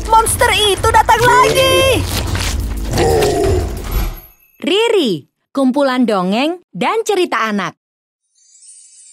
Monster itu datang lagi. Riri, kumpulan dongeng dan cerita anak.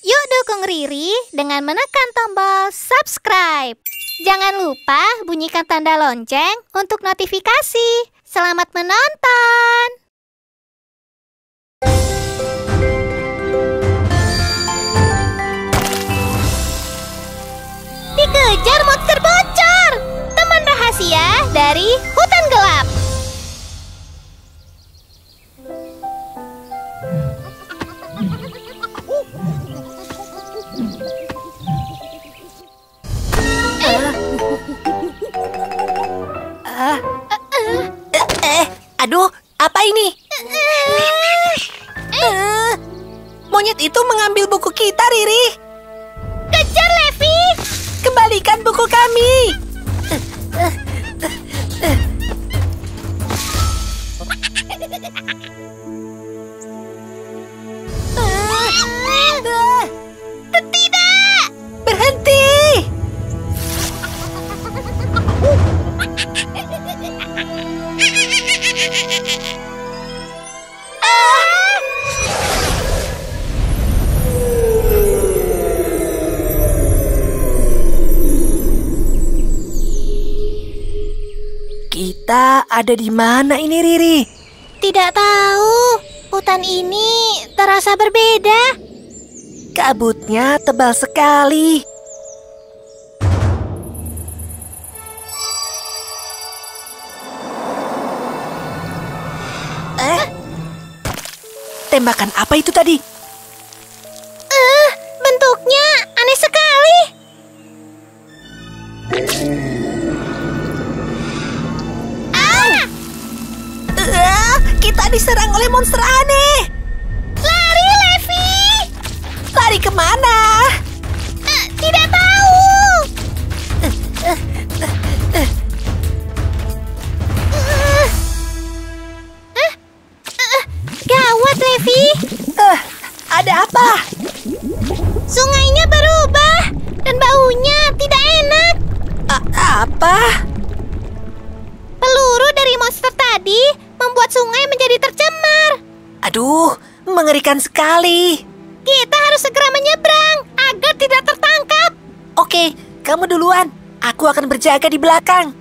Yuk dukung Riri dengan menekan tombol subscribe. Jangan lupa bunyikan tanda lonceng untuk notifikasi. Selamat menonton! Dikejar monster bocor! Teman rahasia dari hutan gelap. Aduh, apa ini? Monyet itu mengambil buku kita, Riri. Kejar, Levi! Kembalikan buku kami. Tidak! Berhenti! Kita ada di mana ini, Riri? Tidak tahu. Hutan ini terasa berbeda. Kabutnya tebal sekali. Tembakan apa itu tadi? Bentuknya aneh sekali. Kita diserang oleh monster aneh. Lari, Levi! Lari kemana? Tidak tahu. Gawat, Levi. Ada apa? Sungainya berubah dan baunya tidak enak. Apa? Peluru dari monster tadi membuat sungai menjadi tercemar. Aduh, mengerikan sekali. Kita harus segera menyeberang agar tidak tertangkap. Oke, kamu duluan. Aku akan berjaga di belakang.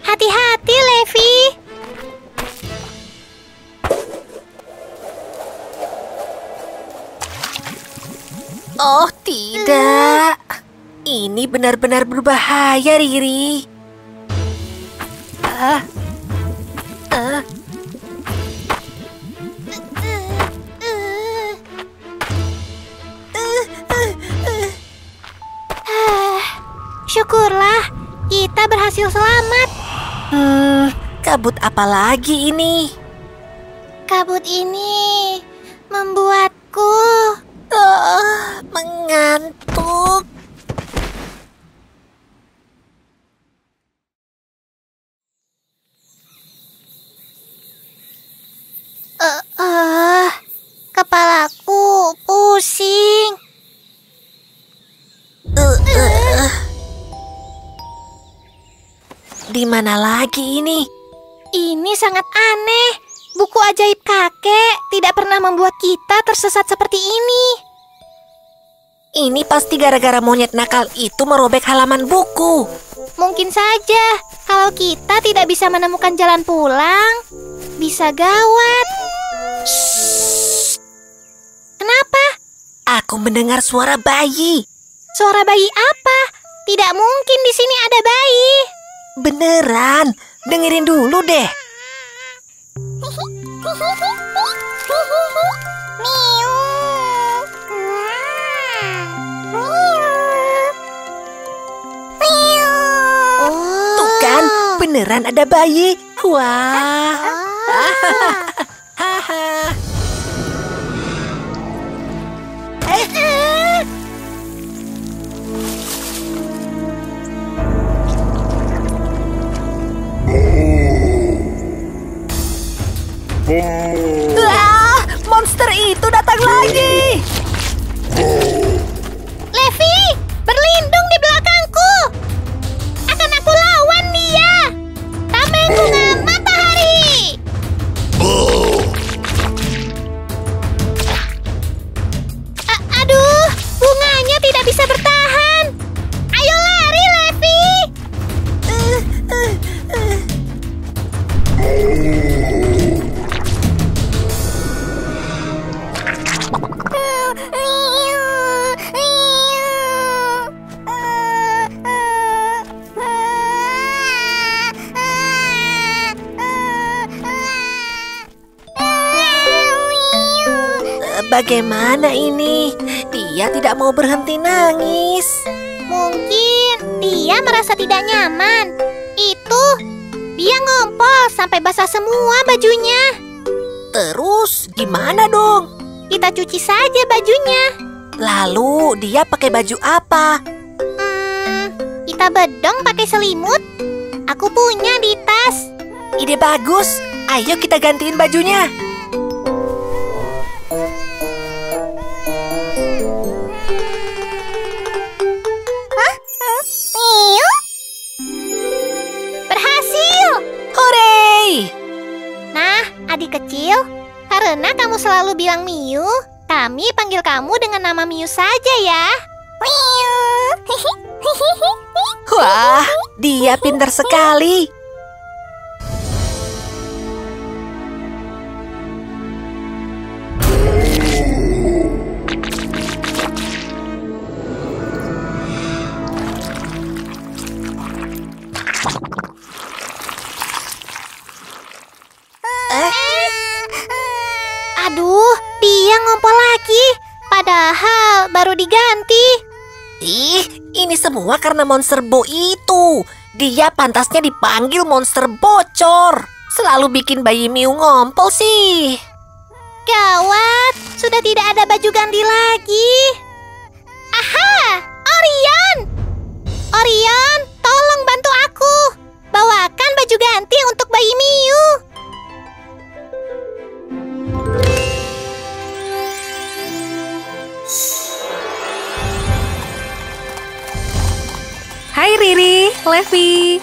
Hati-hati, Levi. Oh, tidak. Ini benar-benar berbahaya, Riri. Syukurlah, kita berhasil selamat. Kabut apa lagi ini? Kabut ini membuatku Mengantuk. Kepalaku pusing. Di mana lagi ini? Ini sangat aneh. Buku ajaib kakek tidak pernah membuat kita tersesat seperti ini. Ini pasti gara-gara monyet nakal itu merobek halaman buku. Mungkin saja kalau kita tidak bisa menemukan jalan pulang, bisa gawat. Shh. Kenapa? Aku mendengar suara bayi. Suara bayi apa? Tidak mungkin di sini ada bayi. Beneran, dengerin dulu deh. Tuh kan, beneran ada bayi. Wah. Monster itu datang lagi. Bagaimana ini? Dia tidak mau berhenti nangis. Mungkin dia merasa tidak nyaman. Itu, dia ngompol sampai basah semua bajunya. Terus gimana dong? Kita cuci saja bajunya. Lalu dia pakai baju apa? Kita bedong pakai selimut. Aku punya di tas. Ide bagus. Ayo kita gantiin bajunya. Berhasil! Hore! Nah, adik kecil, karena kamu selalu bilang Miu, kami panggil kamu dengan nama Miu saja ya. Miu. Wah, dia pintar sekali. Aduh, dia ngompol lagi. Padahal baru diganti. Ih, ini semua karena monster Bo itu. Dia pantasnya dipanggil monster bocor. Selalu bikin bayi Miu ngompol sih. Gawat, sudah tidak ada baju ganti lagi. Aha, Orion! Orion, tolong bantu aku. Bawakan baju ganti untuk bayi Miu. Hai Riri, Levi.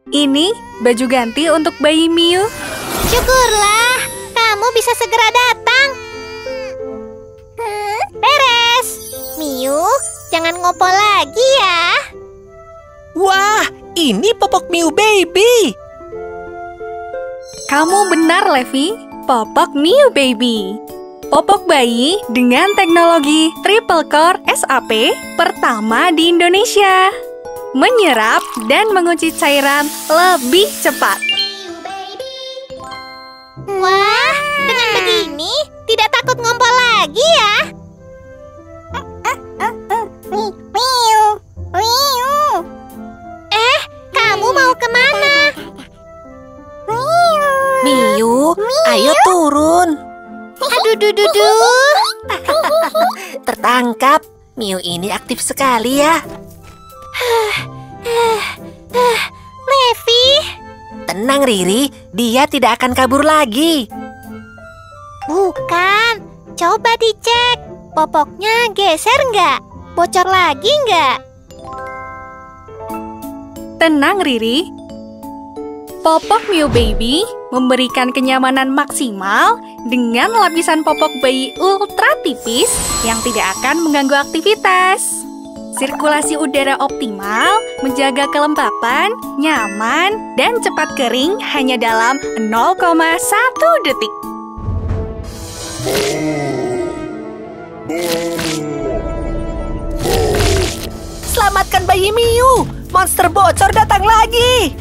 Ini baju ganti untuk bayi Miu. Syukurlah, kamu bisa segera datang. Beres. Miu, jangan ngompol lagi ya. Wah, ini popok Miu Baby. Kamu benar, Levi. Popok Miu Baby. Popok bayi dengan teknologi Triple Core SAP pertama di Indonesia. Menyerap dan mengunci cairan lebih cepat. Wah, dengan begini tidak takut ngompol lagi ya. Kamu mau kemana? Miu, ayo turun. Aduh, duduh. Tertangkap. Miu ini aktif sekali ya. Levi, Tenang Riri, dia tidak akan kabur lagi. bukan. Coba dicek. Popoknya geser nggak? Bocor lagi nggak? Tenang, Riri. Popok Miu Baby memberikan kenyamanan maksimal dengan lapisan popok bayi ultra tipis yang tidak akan mengganggu aktivitas. Sirkulasi udara optimal, menjaga kelembapan, nyaman, dan cepat kering hanya dalam 0,1 detik. Selamatkan bayi Miu. Monster bocor datang lagi.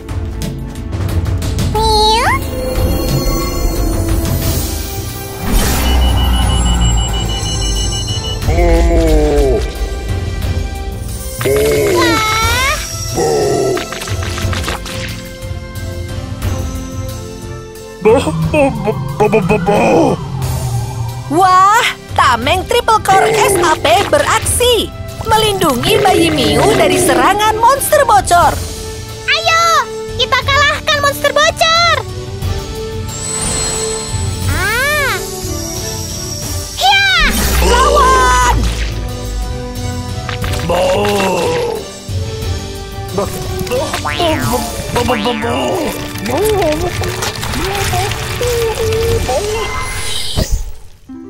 Wah, tameng Triple Core SAP beraksi. Melindungi bayi Miu dari serangan monster bocor. Ayo, kita kalahkan monster bocor. Hiya! Lawan!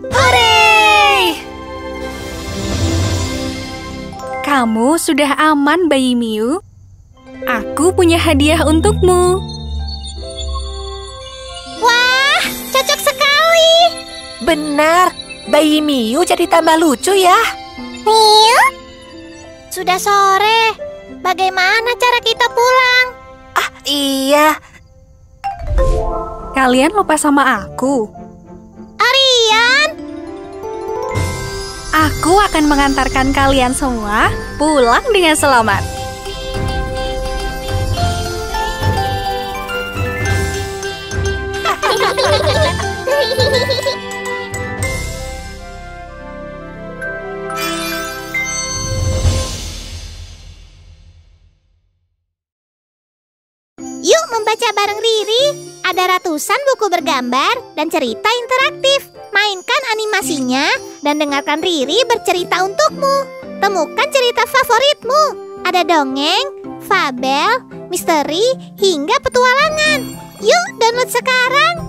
Hore! Kamu sudah aman, bayi Miu. Aku punya hadiah untukmu. Wah, cocok sekali. Benar, bayi Miu jadi tambah lucu ya. Miu? Sudah sore. Bagaimana cara kita pulang? Ah, iya. Kalian lupa sama aku. Arian, Aku akan mengantarkan kalian semua pulang dengan selamat. Yuk membaca bareng Riri. Ada ratusan buku bergambar dan cerita interaktif. Mainkan animasinya dan dengarkan Riri bercerita untukmu. Temukan cerita favoritmu. Ada dongeng, fabel, misteri, hingga petualangan. Yuk download sekarang.